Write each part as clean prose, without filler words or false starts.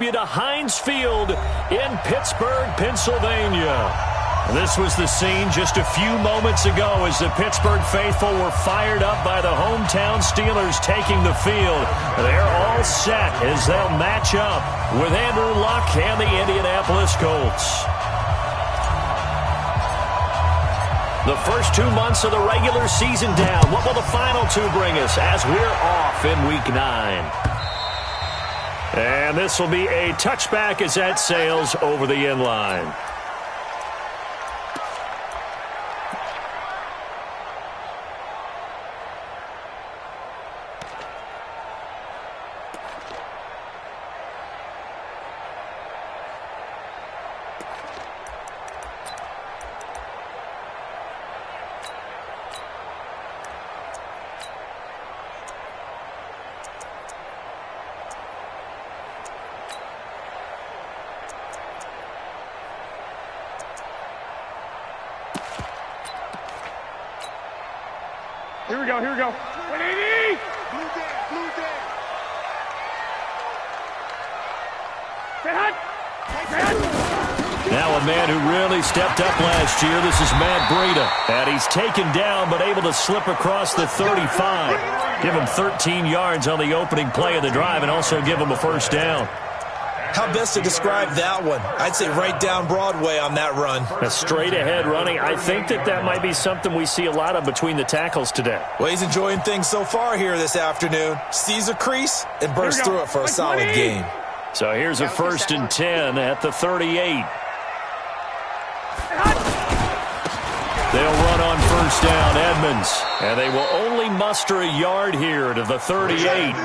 To Heinz Field in Pittsburgh, Pennsylvania. This was the scene just a few moments ago as the Pittsburgh faithful were fired up by the hometown Steelers taking the field. They're all set as they'll match up with Andrew Luck and the Indianapolis Colts. The first 2 months of the regular season down. What will the final two bring us as we're off in Week 9? And this will be a touchback as that sails over the end line. Here we go, here we go. 180! Blue day. Now a man who really stepped up last year. This is Matt Breida. And he's taken down but able to slip across the 35. Give him 13 yards on the opening play of the drive and also give him a first down. How best to describe that one? I'd say right down Broadway on that run. A straight-ahead running. I think that might be something we see a lot of between the tackles today. Well, he's enjoying things so far here this afternoon. Sees a crease and bursts through it for a solid gain. So here's a 1st and 10 at the 38. They'll run on first down, Edmonds. And they will only muster a yard here to the 38.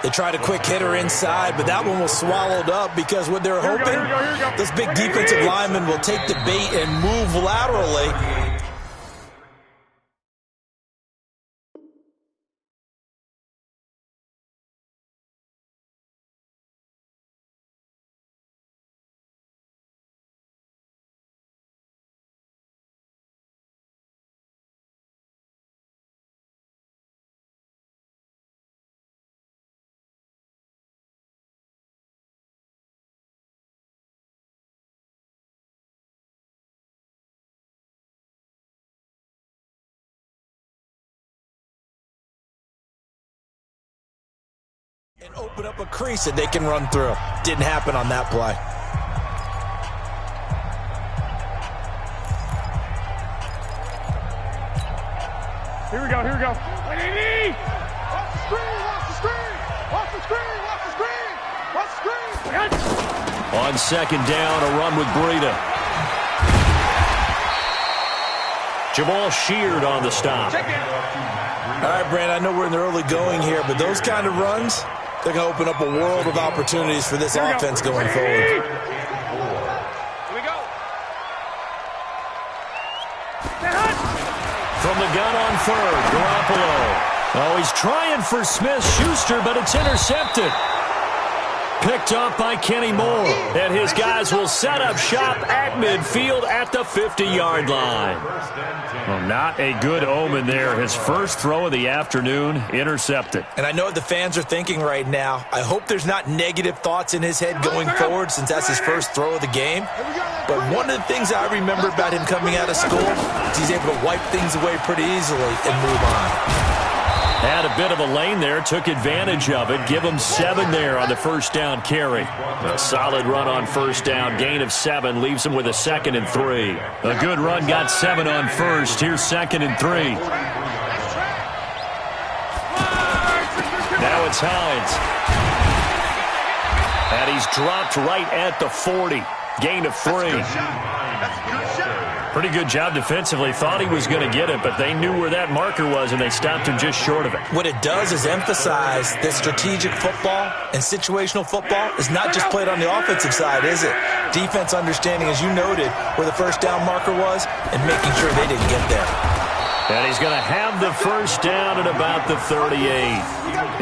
They tried a quick hitter inside, but that one was swallowed up because what they're hoping, this big defensive lineman will take the bait and move laterally. And open up a crease that they can run through. Didn't happen on that play. Here we go, here we go. 180! Watch the screen, watch the screen! Watch the screen, watch the screen! Watch the screen! On second down, a run with Breida. Jamal Sheard on the stop. All right, Brand, I know we're in the early going here, but those kind of runs, they're going to open up a world of opportunities for this offense going forward. Here we go. From the gun on third, Garoppolo. Oh, he's trying for Smith-Schuster, but it's intercepted. Picked up by Kenny Moore. And his guys will set up shop at midfield at the 50-yard line. Well, not a good omen there. His first throw of the afternoon, intercepted. And I know what the fans are thinking right now. I hope there's not negative thoughts in his head going forward since that's his first throw of the game. But one of the things I remember about him coming out of school is he's able to wipe things away pretty easily and move on. Had a bit of a lane there, took advantage of it. Give him 7 there on the first down carry. A solid run on first down, gain of 7, leaves him with a 2nd and 3. A good run, got 7 on first. Here's 2nd and 3. Now it's Hines. And he's dropped right at the 40. Gain of 3. Pretty good job defensively. Thought he was going to get it, but they knew where that marker was, and they stopped him just short of it. What it does is emphasize that strategic football and situational football is not just played on the offensive side, is it? Defense understanding, as you noted, where the first down marker was and making sure they didn't get there. And he's going to have the first down at about the 38.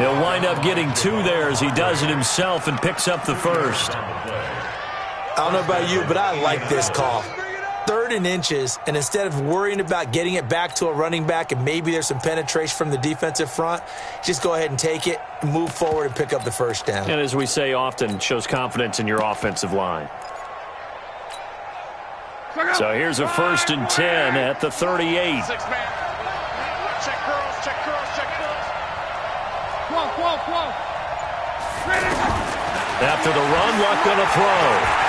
He'll wind up getting 2 there as he does it himself and picks up the first. I don't know about you, but I like this call. 3rd and inches, and instead of worrying about getting it back to a running back and maybe there's some penetration from the defensive front, just go ahead and take it, move forward, and pick up the first down. And as we say often, shows confidence in your offensive line. So here's a 1st and 10 at the 38. Check girls, check girls, check girls. Whoa. After the run, Luck going to throw.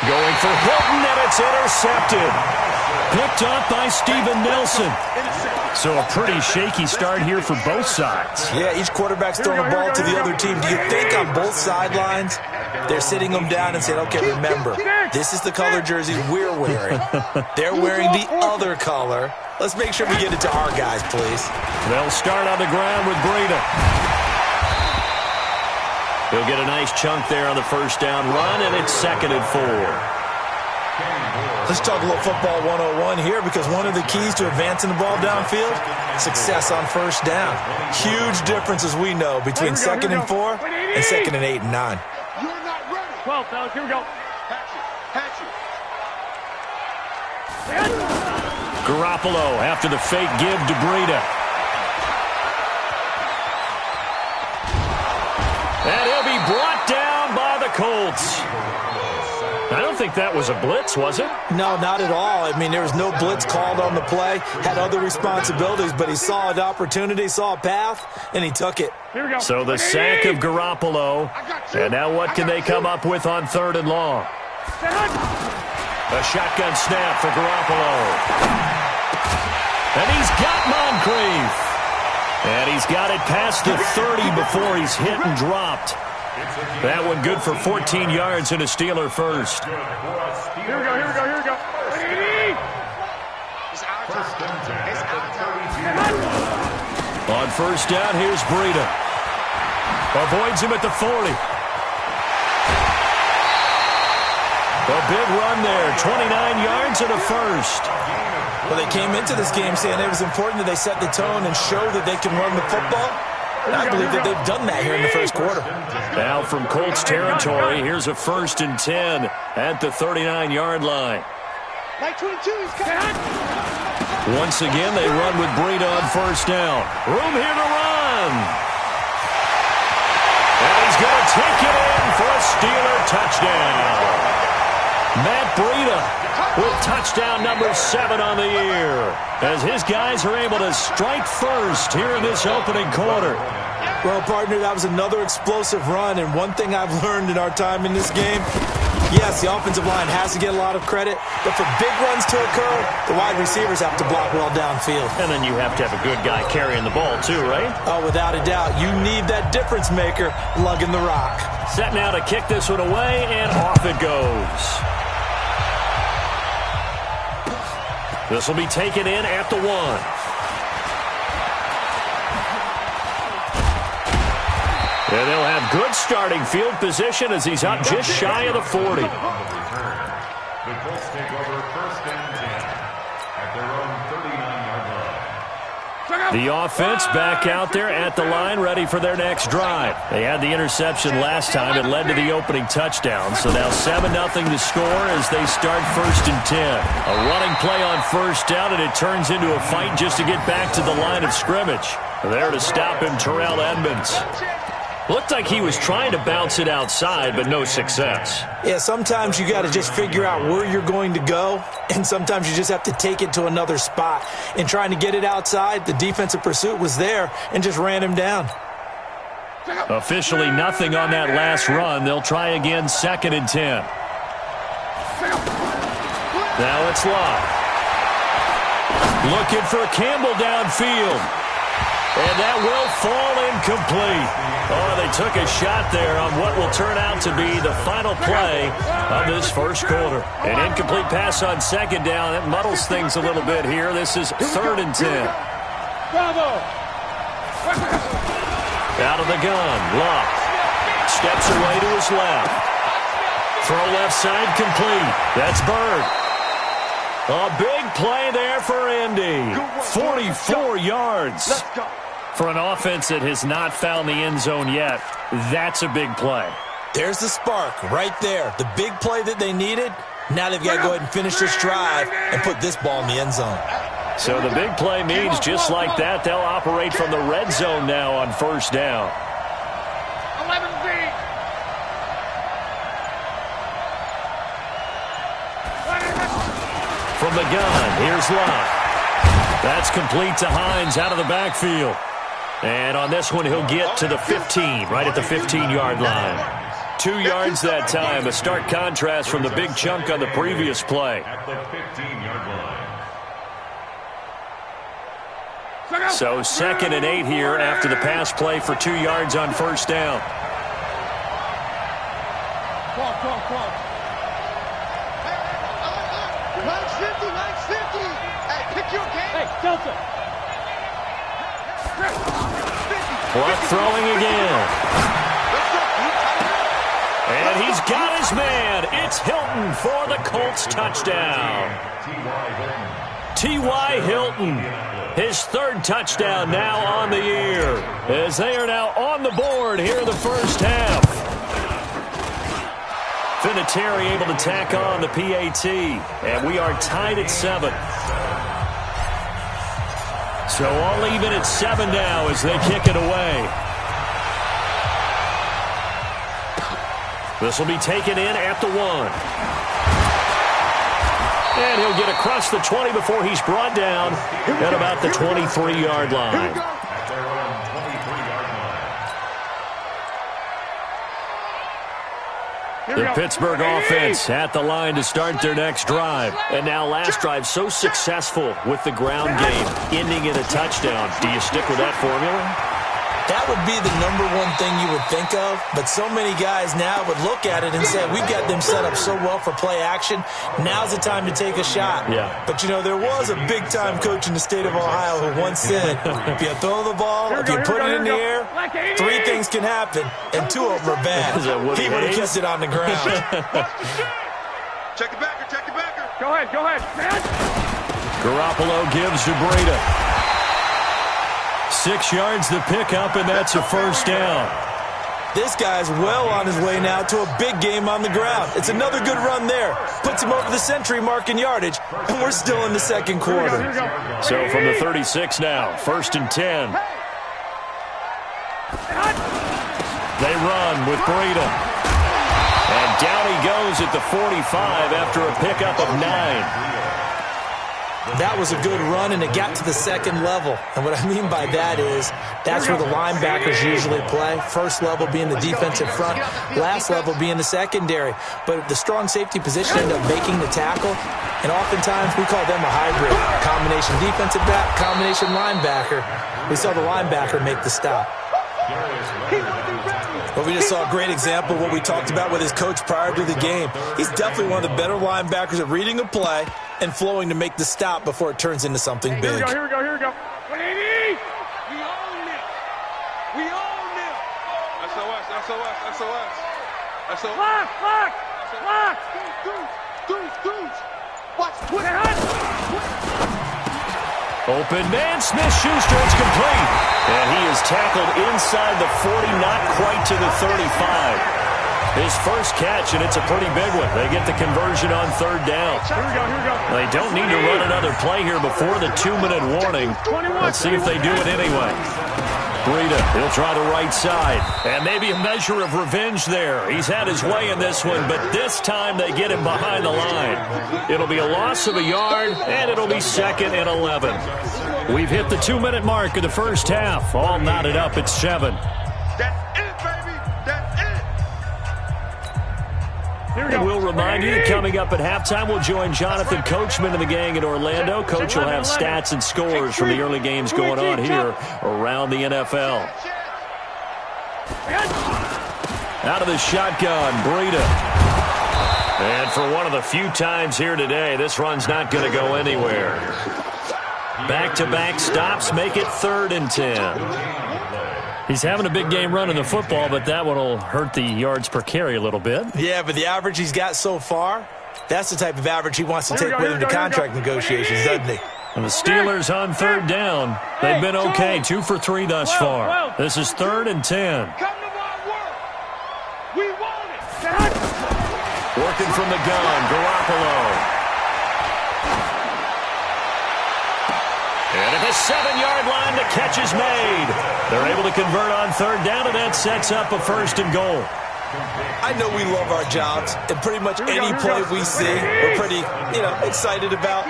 Going for Hilton, and it's intercepted. Picked up by Steven Nelson. So a pretty shaky start here for both sides. Yeah, each quarterback's throwing a ball to the other team. Do you think on both sidelines they're sitting them down and saying, okay, remember, this is the color jersey we're wearing. They're wearing the other color. Let's make sure we get it to our guys, please. They'll start on the ground with Breida. He'll get a nice chunk there on the first down run, and it's 2nd and 4. Let's talk a little football 101 here, because one of the keys to advancing the ball downfield, success on first down. Huge difference, as we know, between 2nd and 4 and 2nd and 8 and 9. You're not ready. 12, fellas, here we go. Patch you. Garoppolo after the fake give to Breida. And he'll be brought down by the Colts. I don't think that was a blitz, was it? No, not at all. I mean, there was no blitz called on the play. Had other responsibilities, but he saw an opportunity, saw a path, and he took it. Here we go. So the sack of Garoppolo. And now what can they come up with on 3rd and long? A shotgun snap for Garoppolo. And he's got Moncrief. And he's got it past the 30 before he's hit and dropped. That one good for 14 yards and a Steeler first. Here we go. On first down, here's Breida. Avoids him at the 40. A big run there, 29 yards and a first. Well, they came into this game saying it was important that they set the tone and show that they can run the football. And I believe that they've done that here in the first quarter. Now from Colts territory, here's a 1st and 10 at the 39-yard line. Like 22, he's coming. Once again, they run with Breida on first down. Room here to run. And he's going to take it in for a Steeler touchdown. Matt Breida with touchdown number 7 on the year, as his guys are able to strike first here in this opening quarter. Well, partner, that was another explosive run, and one thing I've learned in our time in this game, yes, the offensive line has to get a lot of credit, but for big runs to occur, the wide receivers have to block well downfield. And then you have to have a good guy carrying the ball too, right? Oh, without a doubt. You need that difference maker lugging the rock. Set now to kick this one away, and off it goes. This will be taken in at the 1. And they'll have good starting field position as he's up just shy of the 40. The Colts take over 1st and 10 at their own 39-yard line. The offense back out there at the line, ready for their next drive. They had the interception last time. It led to the opening touchdown. So now 7-0 to score as they start 1st and 10. A running play on first down, and it turns into a fight just to get back to the line of scrimmage. There to stop him, Terrell Edmonds. Looked like he was trying to bounce it outside, but no success. Yeah, sometimes you got to just figure out where you're going to go, and sometimes you just have to take it to another spot. In trying to get it outside, the defensive pursuit was there and just ran him down. Officially nothing on that last run. They'll try again, 2nd and 10. Now it's Locke. Looking for Campbell downfield. And that will fall incomplete. Oh, they took a shot there on what will turn out to be the final play of this first quarter. An incomplete pass on 2nd down. It muddles things a little bit here. This is 3rd and 10. Bravo. Out of the gun, Locke steps away to his left. Throw left side complete. That's Bird. A big play there for Indy. 44 yards. Let's go. For an offense that has not found the end zone yet, that's a big play. There's the spark right there. The big play that they needed. Now they've got to go ahead and finish this drive and put this ball in the end zone. So the big play means just like that, they'll operate from the red zone now on first down. 11 feet. From the gun, here's Locke. That's complete to Hines out of the backfield. And on this one, he'll get to the 15, right at the 15-yard line. 2 yards that time, a stark contrast from the big chunk on the previous play. At the 15-yard line. So 2nd and 8 here after the pass play for 2 yards on first down. Come on. Max 50. Hey, pick your game. Hey, Delta. Clock throwing again. And he's got his man. It's Hilton for the Colts touchdown. T.Y. Hilton, his 3rd touchdown now on the year, as they are now on the board here in the first half. Vinatieri able to tack on the PAT, and we are tied at 7. So all even at 7 now as they kick it away. This will be taken in at the 1. And he'll get across the 20 before he's brought down at about the 23-yard line. At their own 23-yard line. The Pittsburgh offense at the line to start their next drive. And now last drive so successful with the ground game, ending in a touchdown. Do you stick with that formula? That would be the #1 thing you would think of, but so many guys now would look at it and say, we've got them set up so well for play action, now's the time to take a shot. Yeah. But, you know, there was a big-time coach in the state of Ohio who once said, if you throw the ball, if you put it in the air, 3 things can happen, and 2 of them are bad. He would have kept it on the ground. Check the backer. Go ahead. Garoppolo gives to Breida. 6 yards to pick up, and that's a first down. This guy's well on his way now to a big game on the ground. It's another good run there. Puts him over the century mark in yardage, and we're still in the second quarter. So from the 36 now, 1st and 10. They run with Breida. And down he goes at the 45 after a pickup of 9. That was a good run, and it got to the second level. And what I mean by that is that's where the linebackers usually play. First level being the defensive front, last level being the secondary. But the strong safety position ended up making the tackle, and oftentimes we call them a hybrid. Combination defensive back, combination linebacker. We saw the linebacker make the stop. But we just saw a great example of what we talked about with his coach prior to the game. He's definitely one of the better linebackers at reading a play and flowing to make the stop before it turns into something big. Here we go. 180! We own it! SOS. Lock! Deuce! Watch, put it on! Open man, Smith-Schuster, it's complete. And he is tackled inside the 40, not quite to the 35. His first catch, and it's a pretty big one. They get the conversion on 3rd down. Here we go. They don't need to run another play here before the 2-minute warning. Let's see if they do it anyway. Breida, he'll try the right side. And maybe a measure of revenge there. He's had his way in this one, but this time they get him behind the line. It'll be a loss of a yard, and it'll be 2nd and 11. We've hit the 2-minute mark of the first half. All knotted up at 7. That's it, baby! That's it! And we'll remind you that coming up at halftime, we'll join Jonathan Coachman and the gang in Orlando. Coach will have stats and scores from the early games going on here around the NFL. Out of the shotgun, Breida. And for one of the few times here today, this run's not going to go anywhere. Back-to-back stops make it 3rd and 10. He's having a big game running the football, but that one will hurt the yards per carry a little bit. Yeah, but the average he's got so far, that's the type of average he wants to take with him to contract negotiations, doesn't he? And the Steelers on 3rd down. They've been okay, 2 for 3 thus far. This is 3rd and 10. We want it. Working from the gun, Garoppolo. And at the 7-yard line, the catch is made. They're able to convert on third down, and that sets up a 1st and goal. I know we love our jobs, and pretty much any play we see, we're pretty, excited about.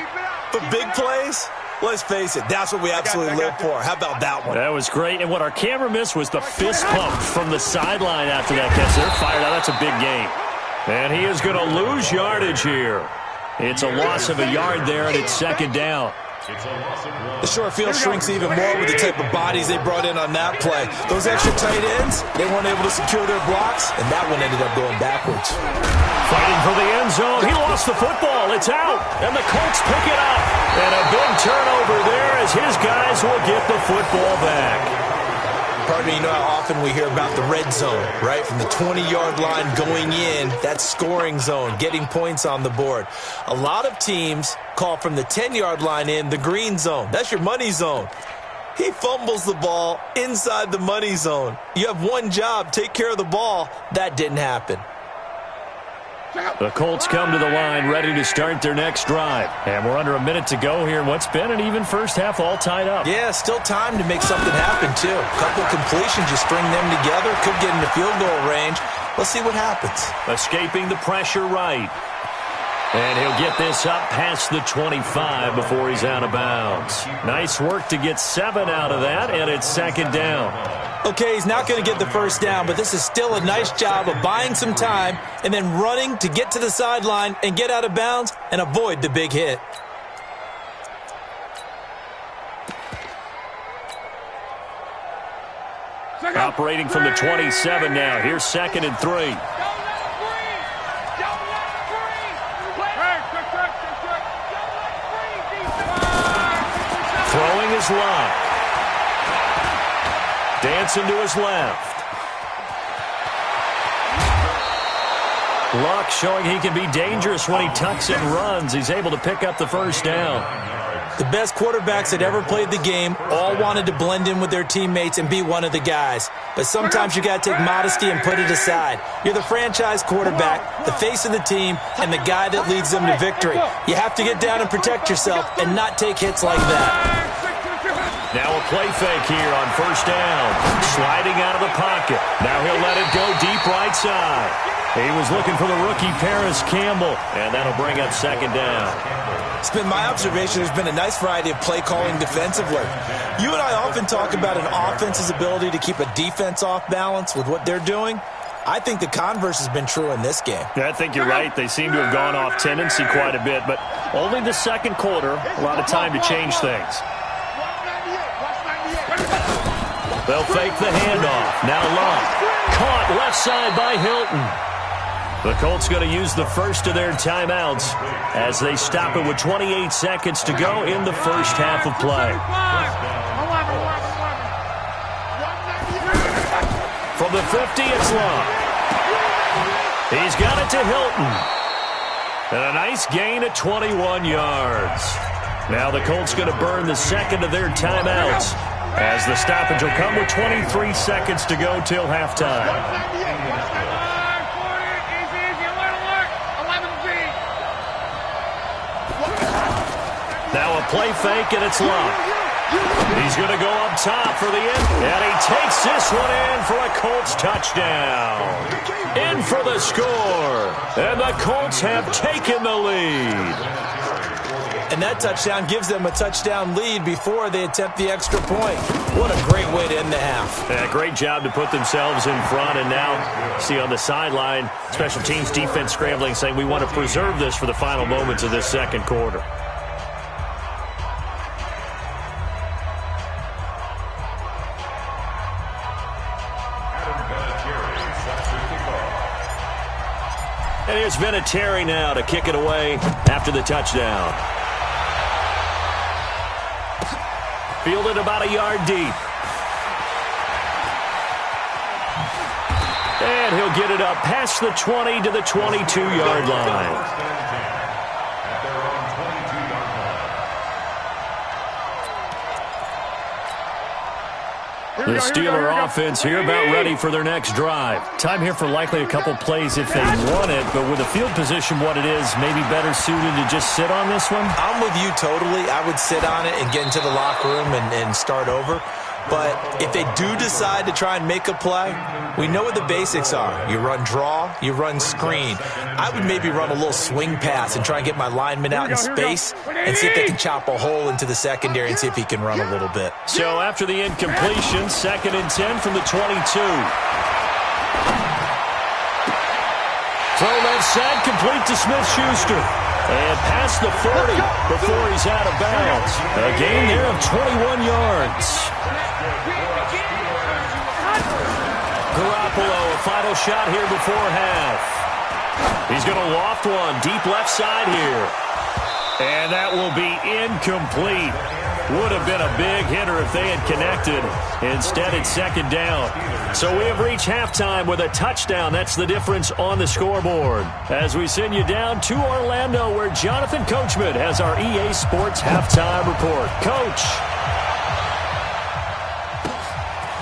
But big plays, let's face it, that's what we absolutely live for. How about that one? That was great, and what our camera missed was the fist pump from the sideline after that catch. They're fired out. That's a big game. And he is going to lose yardage here. It's a loss of a yard there, and it's 2nd down. The short field shrinks even more with the type of bodies they brought in on that play. Those extra tight ends, they weren't able to secure their blocks, and that one ended up going backwards. Fighting for the end zone. He lost the football. It's out, and the Colts pick it up. And a big turnover there as his guys will get the football back. Pardon me, you know how often we hear about the red zone, right? From the 20-yard line going in, that scoring zone, getting points on the board. A lot of teams call from the 10-yard line in the green zone. That's your money zone. He fumbles the ball inside the money zone. You have one job, take care of the ball. That didn't happen. The Colts come to the line ready to start their next drive. And we're under a minute to go here in what's been an even first half, all tied up. Yeah, still time to make something happen, too. A couple completions, you string them together, could get into field goal range. Let's see what happens. Escaping the pressure right. And he'll get this up past the 25 before he's out of bounds. Nice work to get 7 out of that, and it's 2nd down. Okay, he's not going to get the first down, but this is still a nice job of buying some time and then running to get to the sideline and get out of bounds and avoid the big hit. Operating from the 27 now. Here's 2nd and 3. Throwing his line. Dancing to his left. Luck showing he can be dangerous when he tucks and runs. He's able to pick up the first down. The best quarterbacks that ever played the game all wanted to blend in with their teammates and be one of the guys. But sometimes you got to take modesty and put it aside. You're the franchise quarterback, the face of the team, and the guy that leads them to victory. You have to get down and protect yourself and not take hits like that. Now a play fake here on first down. Sliding out of the pocket. Now he'll let it go deep right side. He was looking for the rookie Paris Campbell, and that'll bring up 2nd down. It's been my observation there's been a nice variety of play calling defensively. You and I often talk about an offense's ability to keep a defense off balance with what they're doing. I think the converse has been true in this game. Yeah, I think you're right. They seem to have gone off tendency quite a bit, but only the 2nd quarter, a lot of time to change things. They'll fake the handoff. Now Luck. Caught left side by Hilton. The Colts going to use the first of their timeouts as they stop it with 28 seconds to go in the first half of play. From the 50, it's Luck. He's got it to Hilton. And a nice gain at 21 yards. Now the Colts going to burn the second of their timeouts as the stoppage will come with 23 seconds to go till halftime. Now a play fake, and it's Luck. He's going to go up top for the end, and he takes this one in for a Colts touchdown. In for the score, and the Colts have taken the lead. And that touchdown gives them a touchdown lead before they attempt the extra point. What a great way to end the half. Yeah, great job to put themselves in front, and now see on the sideline, special teams defense scrambling, saying we want to preserve this for the final moments of this second quarter. And here's Vinatieri now to kick it away after the touchdown. Fielded about a yard deep. And he'll get it up past the 20 to the 22-yard line. The Steeler offense here about ready for their next drive. Time here for likely a couple plays if they want it, but with the field position what it is, maybe better suited to just sit on this one? I'm with you totally. I would sit on it and get into the locker room and start over. But if they do decide to try and make a play, we know what the basics are. You run draw, you run screen. I would maybe run a little swing pass and try and get my lineman out in space and see if they can chop a hole into the secondary and see if he can run a little bit. So after the incompletion, 2nd and 10 from the 22. Throw left side, complete to Smith-Schuster. And past the 40 before he's out of bounds. A gain there of 21 yards. Garoppolo, a final shot here before half. He's going to loft one deep left side here. And that will be incomplete. Would have been a big hitter if they had connected. Instead, it's 2nd down. So we have reached halftime with a touchdown. That's the difference on the scoreboard. As we send you down to Orlando, where Jonathan Coachman has our EA Sports halftime report. Coach.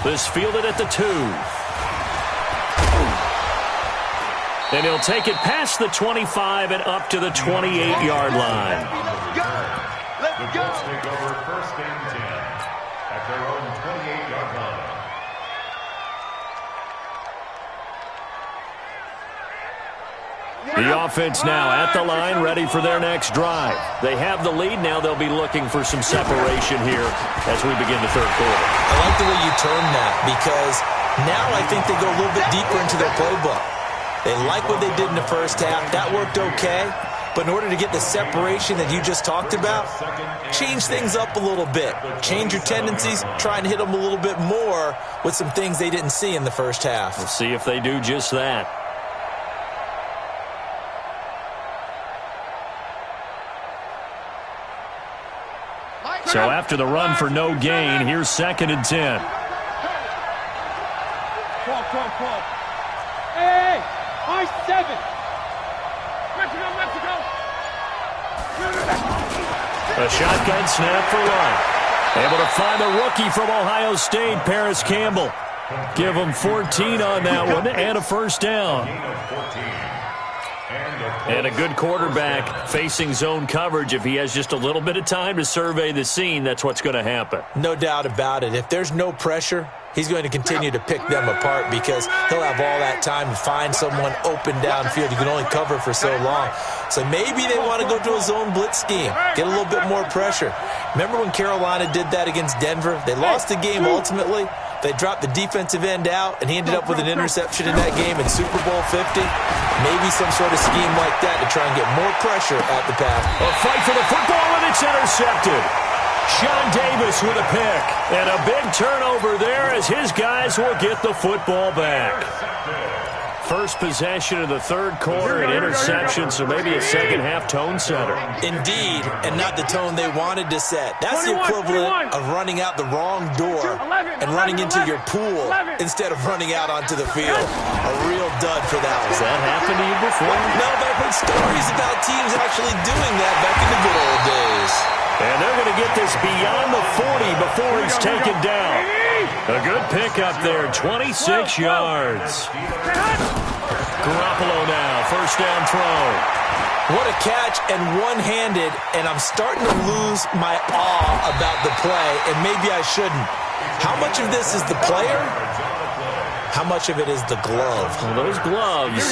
This fielded at the 2. And he'll take it past the 25 and up to the 28-yard line. The Colts take over 1st and 10 at their own 28-yard line. The offense now at the line, ready for their next drive. They have the lead. Now they'll be looking for some separation here as we begin the 3rd quarter. I like the way you term that because now I think they go a little bit deeper into their playbook. They like what they did in the first half. That worked okay. But in order to get the separation that you just talked about, change things up a little bit. Change your tendencies, try and hit them a little bit more with some things they didn't see in the first half. We'll see if they do just that. So after the run for no gain, here's 2nd and 10. Hey, I-7. Mexico. A shotgun snap for Lyon. Able to find the rookie from Ohio State, Paris Campbell. Give him 14 on that one and a 1st down. And a good quarterback facing zone coverage. If he has just a little bit of time to survey the scene, that's what's going to happen. No doubt about it. If there's no pressure, he's going to continue to pick them apart because he'll have all that time to find someone open downfield. You can only cover for so long. So maybe they want to go to a zone blitz scheme, get a little bit more pressure. Remember when Carolina did that against Denver? They lost the game ultimately. They dropped the defensive end out, and he ended up with an interception in that game in Super Bowl 50. Maybe some sort of scheme like that to try and get more pressure at the pass. A fight for the football, and it's intercepted. Sean Davis with a pick. And a big turnover there as his guys will get the football back. First possession of the 3rd quarter, an interception, so maybe a second-half tone setter. Indeed, and not the tone they wanted to set. That's the equivalent of running out the wrong door and running into your pool instead of running out onto the field. A real dud for that one. Has that happened to you before? No, but I've heard stories about teams actually doing that back in the good old days. And they're going to get this beyond the 40 before he's taken down. A good pickup there, 26 yards. Garoppolo now, 1st down throw. What a catch and one-handed, and I'm starting to lose my awe about the play, and maybe I shouldn't. How much of this is the player? How much of it is the glove? Well, those gloves,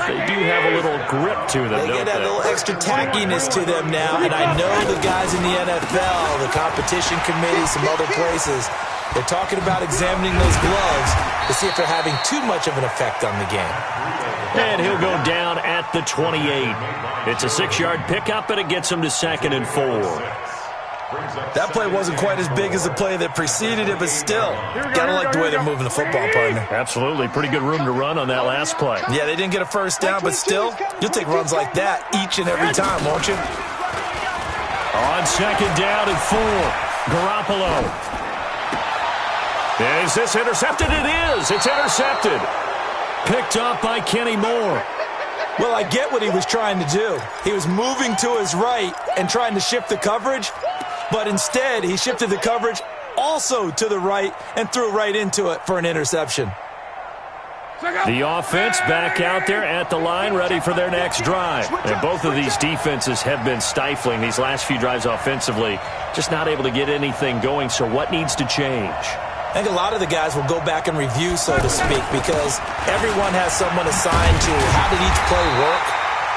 they do have a little grip to them, They don't get that they? little extra tackiness to them now, and I know the guys in the NFL, the competition committee, some other places, they're talking about examining those gloves to see if they're having too much of an effect on the game. And he'll go down at the 28. It's a 6-yard pickup, and it gets him to 2nd and 4. That play wasn't quite as big as the play that preceded it, but still, gotta like the way they're moving the football, partner. Absolutely. Pretty good room to run on that last play. Yeah, they didn't get a 1st down, but still, you'll take runs like that each and every time, won't you? On 2nd down and 4, Garoppolo. Is this intercepted? It is. It's intercepted. Picked up by Kenny Moore. Well, I get what he was trying to do. He was moving to his right and trying to shift the coverage, but instead he shifted the coverage also to the right and threw right into it for an interception. The offense back out there at the line, ready for their next drive. And both of these defenses have been stifling these last few drives offensively. Just not able to get anything going, so what needs to change? I think a lot of the guys will go back and review, so to speak, because everyone has someone assigned to how did each play work.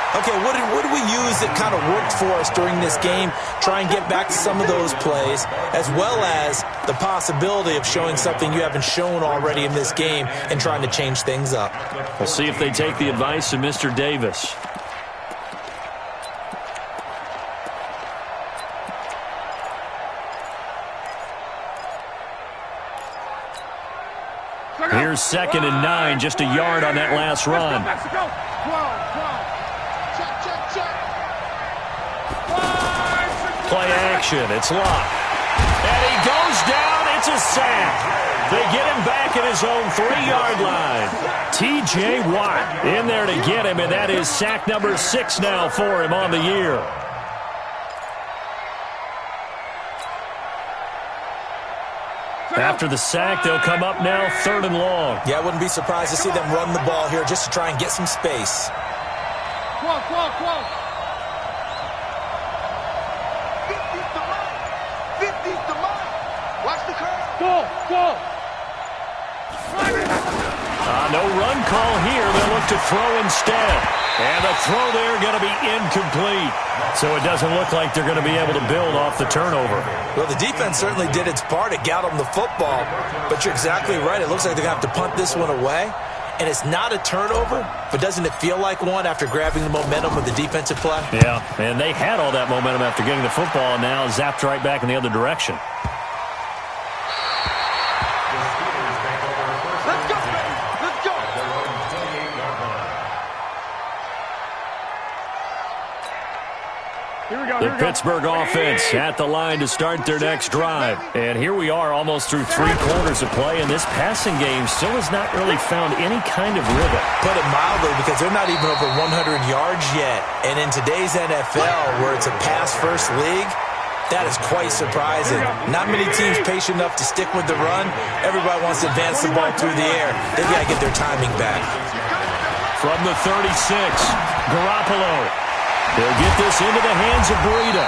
Okay, what did we use that kind of worked for us during this game? Try and get back to some of those plays, as well as the possibility of showing something you haven't shown already in this game and trying to change things up. We'll see if they take the advice of Mr. Davis. Here's 2nd and 9, just a yard on that last run. Play action, it's locked. And he goes down, it's a sack. They get him back at his own 3-yard line. T.J. Watt in there to get him, and that is sack number 6 now for him on the year. After the sack, they'll come up now 3rd and long. Yeah, I wouldn't be surprised to see them run the ball here just to try and get some space. Whoa. 50's the mark. Watch the curve. Go. No run call here. They'll look to throw instead. And the throw there going to be incomplete. So it doesn't look like they're going to be able to build off the turnover. Well, the defense certainly did its part. It got them the football. But you're exactly right. It looks like they're going to have to punt this one away. And it's not a turnover, but doesn't it feel like one after grabbing the momentum with the defensive play? Yeah, and they had all that momentum after getting the football, and now zapped right back in the other direction. The Pittsburgh offense at the line to start their next drive. And here we are almost through 3 quarters of play, and this passing game still has not really found any kind of rhythm. Put it mildly, because they're not even over 100 yards yet. And in today's NFL, where it's a pass-first league, that is quite surprising. Not many teams patient enough to stick with the run. Everybody wants to advance the ball through the air. They've got to get their timing back. From the 36, Garoppolo. They'll get this into the hands of Breida.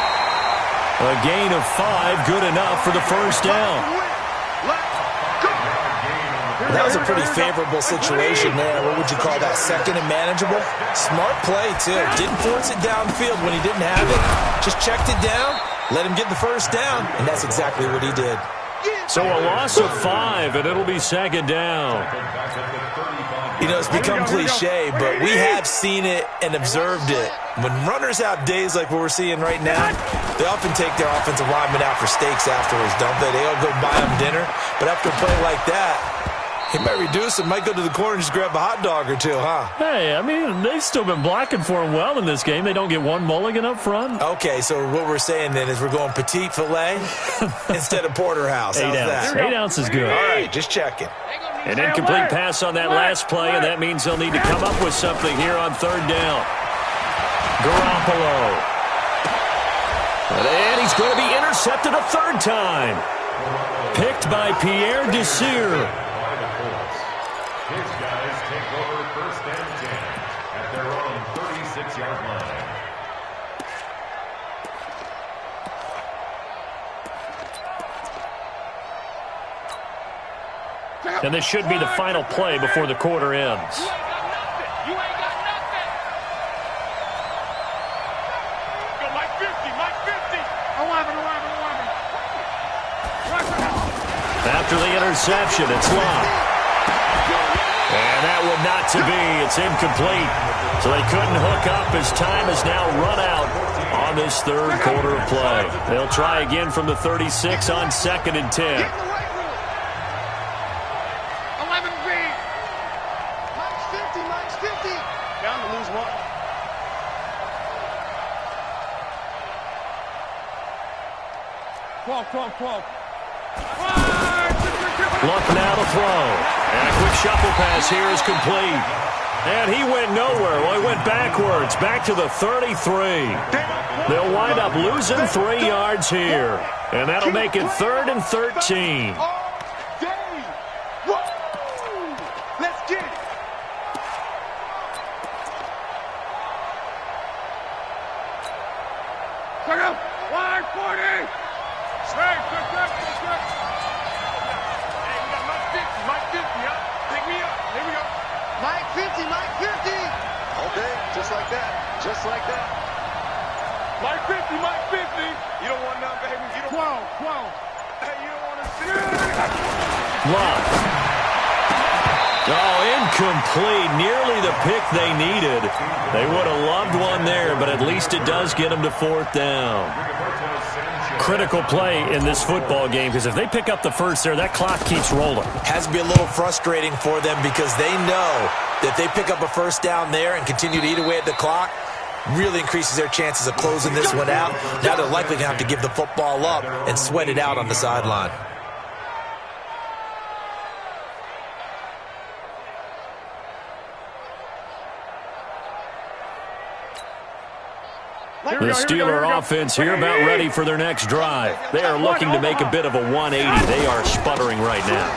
A gain of 5, good enough for the first down. That was a pretty favorable situation there. What would you call that? 2nd and manageable? Smart play, too. Didn't force it downfield when he didn't have it. Just checked it down, let him get the first down, and that's exactly what he did. So a loss of 5, and it'll be 2nd down. You know, it's become cliche, but we have seen it and observed it. When runners have days like what we're seeing right now, they often take their offensive linemen out for steaks afterwards, don't they? They all go buy them dinner. But after a play like that, he might reduce it, might go to the corner and just grab a hot dog or two, huh? Hey, I mean, they've still been blocking for him well in this game. They don't get one mulligan up front. Okay, so what we're saying then is we're going petite filet instead of porterhouse. How's that? 8 ounce is good. All right, just checking. An incomplete pass on that last play, and that means they'll need to come up with something here on 3rd down. Garoppolo. And he's going to be intercepted a 3rd time. Picked by Pierre Desir. His guys take over 1st and 10 at their own 36-yard line. And this should be the final play before the quarter ends. You ain't got nothing. Go Mike 50. 11. After the interception, it's locked. And that one not to be. It's incomplete. So they couldn't hook up as time has now run out on this 3rd quarter of play. They'll try again from the 36 on 2nd and 10. Luck now to throw. And a quick shuffle pass here is complete. And he went nowhere. Well, he went backwards, back to the 33. They'll wind up losing 3 yards here. And that'll make it 3rd and 13. Let's get it. Check out. Line 40. Hey, good. Hey, we got Mike 50, huh? Pick me up. Here we go. Mike 50. Okay, just like that. Mike 50. You don't want none, baby. You don't 12. Hey, you don't want to see it. Luck. Oh, incomplete. Nearly the pick they needed. They would have loved one there, but at least it does get them to 4th down. Critical play in this football game, because if they pick up the first there, that clock keeps rolling. Has to be a little frustrating for them because they know that if they pick up a first down there and continue to eat away at the clock, really increases their chances of closing this one out. Now they're likely going to have to give the football up and sweat it out on the sideline. The Steeler offense here about ready for their next drive. They are looking to make a bit of a 180. They are sputtering right now.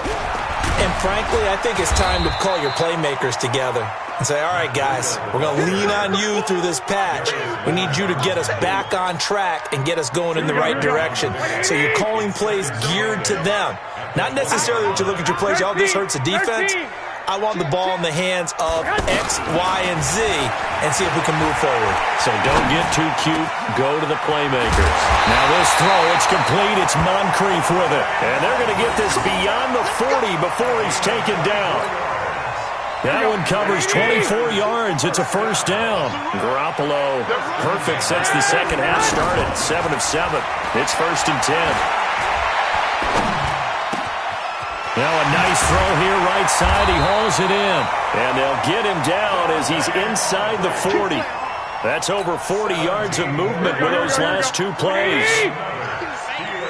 And frankly, I think it's time to call your playmakers together and say, all right, guys, we're going to lean on you through this patch. We need you to get us back on track and get us going in the right direction. So you're calling plays geared to them. Not necessarily that you look at your plays, oh, this hurts the defense. I want the ball in the hands of X, Y, and Z and see if we can move forward. So don't get too cute. Go to the playmakers. Now this throw, it's complete. It's Moncrief with it. And they're going to get this beyond the 40 before he's taken down. That one covers 24 yards. It's a first down. Garoppolo, perfect since the second half started. 7 of 7. It's 1st and 10. Now a nice throw here right side. He hauls it in. And they'll get him down as he's inside the 40. That's over 40 yards of movement with those last 2 plays.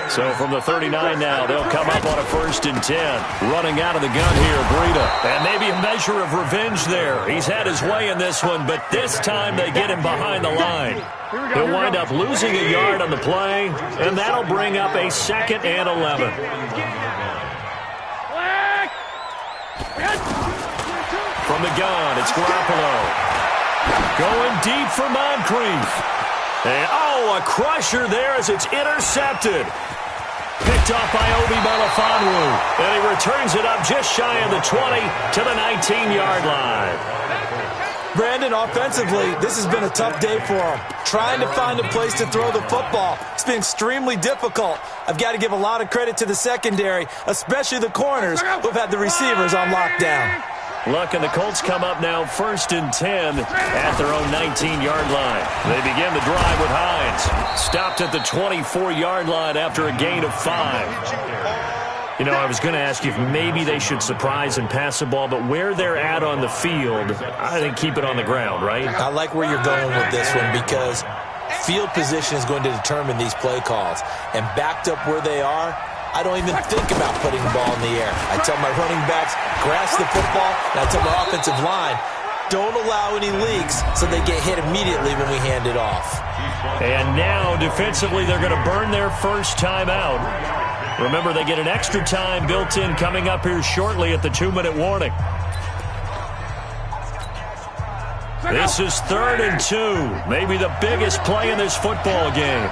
So from the 39 now, they'll come up on a 1st and 10. Running out of the gun here, Breida. And maybe a measure of revenge there. He's had his way in this one, but this time they get him behind the line. He'll wind up losing a yard on the play, and that'll bring up a 2nd and 11. From the gun, it's Garoppolo. Going deep for Moncrief. And, oh, a crusher there as it's intercepted. Picked off by Obi Melifonwu. And he returns it up just shy of the 20 to the 19-yard line. Brandon, offensively, this has been a tough day for him. Trying to find a place to throw the football. It's been extremely difficult. I've got to give a lot of credit to the secondary, especially the corners who've had the receivers on lockdown. Luck and the Colts come up now 1st and 10 at their own 19-yard line. They begin the drive with Hines. Stopped at the 24-yard line after a gain of 5. You know, I was going to ask you if maybe they should surprise and pass the ball, but where they're at on the field, I think keep it on the ground, right? I like where you're going with this one because field position is going to determine these play calls. And backed up where they are, I don't even think about putting the ball in the air. I tell my running backs, grasp the football, and I tell my offensive line, don't allow any leaks so they get hit immediately when we hand it off. And now, defensively, they're going to burn their first time out. Remember, they get an extra time built in coming up here shortly at the 2-minute warning. This is 3rd and 2. Maybe the biggest play in this football game.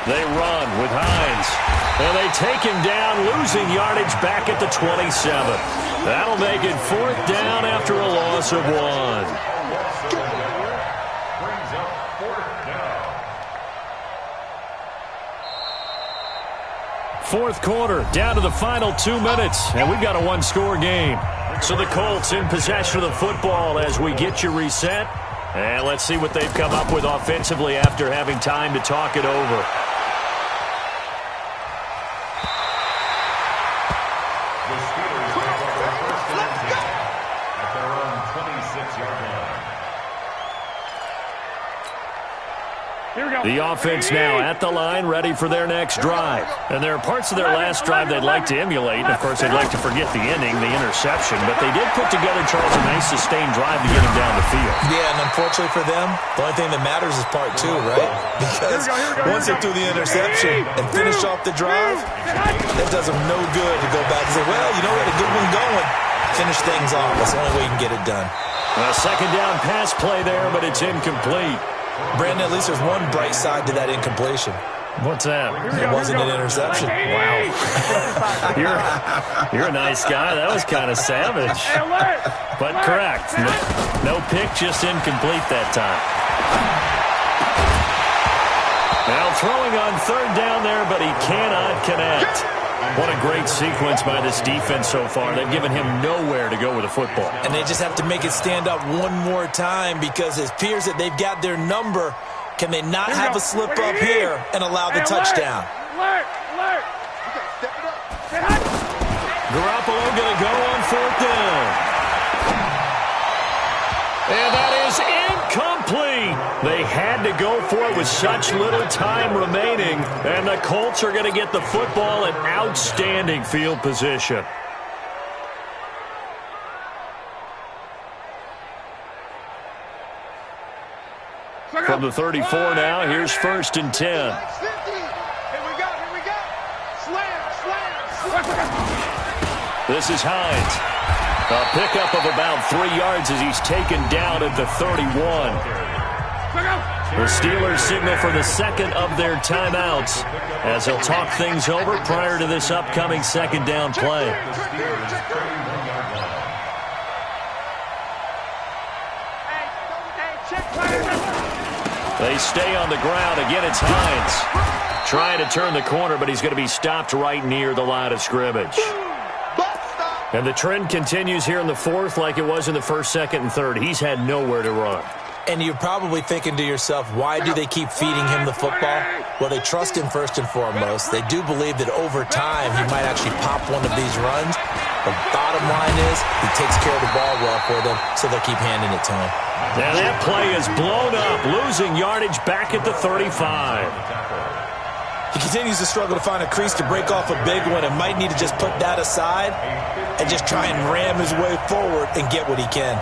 They run with Hines. And they take him down, losing yardage back at the 27. That'll make it 4th down after a loss of 1. Brings up 4th down. 4th quarter, down to the final 2 minutes, and we've got a 1-score game. So the Colts in possession of the football as we get you reset. And let's see what they've come up with offensively after having time to talk it over. The Steelers take over 1st and 10 at their own 26-yard line. The offense now at the line, ready for their next drive. And there are parts of their last drive they'd like to emulate. And, of course, they'd like to forget the inning, the interception. But they did put together, Charles, a nice sustained drive to get him down the field. Yeah, and unfortunately for them, the only thing that matters is part two, right? Because once they threw the interception and finish off the drive, that does them no good to go back and say, well, you know what, a good one going. Finish things off. That's the only way you can get it done. A second down pass play there, but it's incomplete. Brandon, at least there's one bright side to that incompletion. What's that? It wasn't an interception. Wow. You're a nice guy. That was kind of savage. But correct. No pick, just incomplete that time. Now throwing on third down there, but he cannot connect. What a great sequence by this defense so far. They've given him nowhere to go with the football. And they just have to make it stand up one more time because it appears that they've got their number. Can they not have a slip up here and allow the touchdown? Garoppolo going to go on fourth down. And that is incomplete. They had to go for it with such little time remaining. And the Colts are going to get the football in outstanding field position. From the 34 now, here's 1st and 10. Here we go. Slam. This is Hines. A pickup of about 3 yards as he's taken down at the 31. The Steelers signal for the second of their timeouts as they'll talk things over prior to this upcoming second down play. They stay on the ground. Again, it's Hines. Trying to turn the corner, but he's going to be stopped right near the line of scrimmage. And the trend continues here in the fourth like it was in the first, second, and third. He's had nowhere to run. And you're probably thinking to yourself, why do they keep feeding him the football? Well, they trust him first and foremost. They do believe that over time he might actually pop one of these runs. The bottom line is he takes care of the ball well for them, so they'll keep handing it to him. And that play is blown up, losing yardage back at the 35. He continues to struggle to find a crease to break off a big one and might need to just put that aside and just try and ram his way forward and get what he can.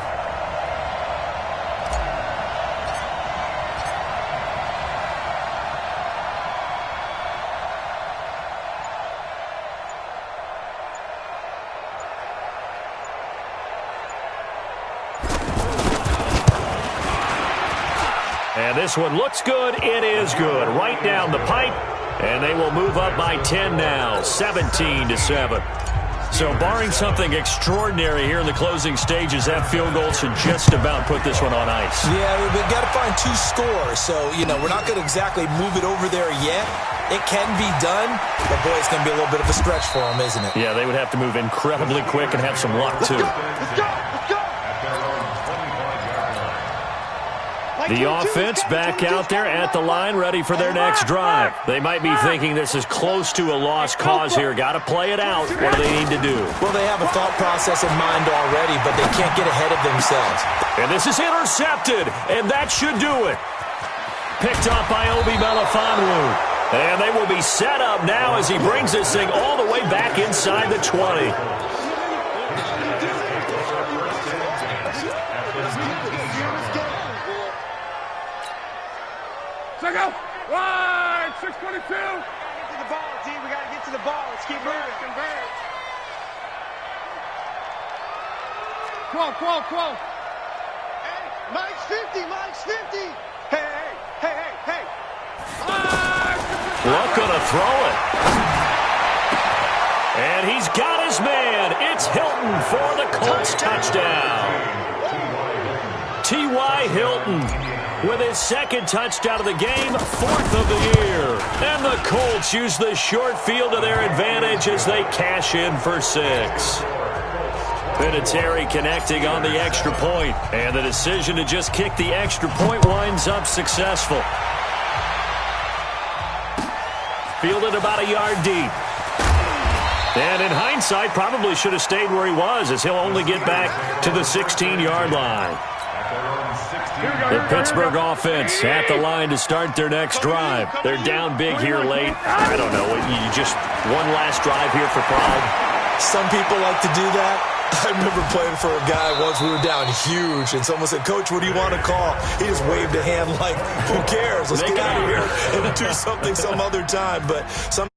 And this one looks good. It is good. Right down the pipe. And they will move up by 10 now, 17-7. So barring something extraordinary here in the closing stages, that field goal should just about put this one on ice. Yeah, we've got to find 2 scores. So, we're not going to exactly move it over there yet. It can be done, but, boy, it's going to be a little bit of a stretch for them, isn't it? Yeah, they would have to move incredibly quick and have some luck, too. Let's go. The offense back out there at the line, ready for their next drive. They might be thinking this is close to a lost cause here. Got to play it out. What do they need to do? Well, they have a thought process in mind already, but they can't get ahead of themselves. And this is intercepted, and that should do it. Picked up by Obi Melifonwu. And they will be set up now as he brings this thing all the way back inside the 20. Go. Wide, 622. Get to the ball, team. We got to get to the ball. Let's keep moving. Convert. 12. Hey, Mike's 50. Hey. Luck gonna throw it. And he's got his man. It's Hilton for the Colts touchdown. T.Y. Hilton with his second touchdown of the game, 4th of the year. And the Colts use the short field to their advantage as they cash in for 6. Vinatieri connecting on the extra point, and the decision to just kick the extra point winds up successful. Fielded about a yard deep. And in hindsight, probably should have stayed where he was, as he'll only get back to the 16-yard line. The Pittsburgh offense at the line to start their next drive. They're down big here late. I don't know. You just one last drive here for pride. Some people like to do that. I remember playing for a guy once. We were down huge, and someone said, "Coach, what do you want to call?" He just waved a hand like, "Who cares? Let's get out of here and do something some other time." But some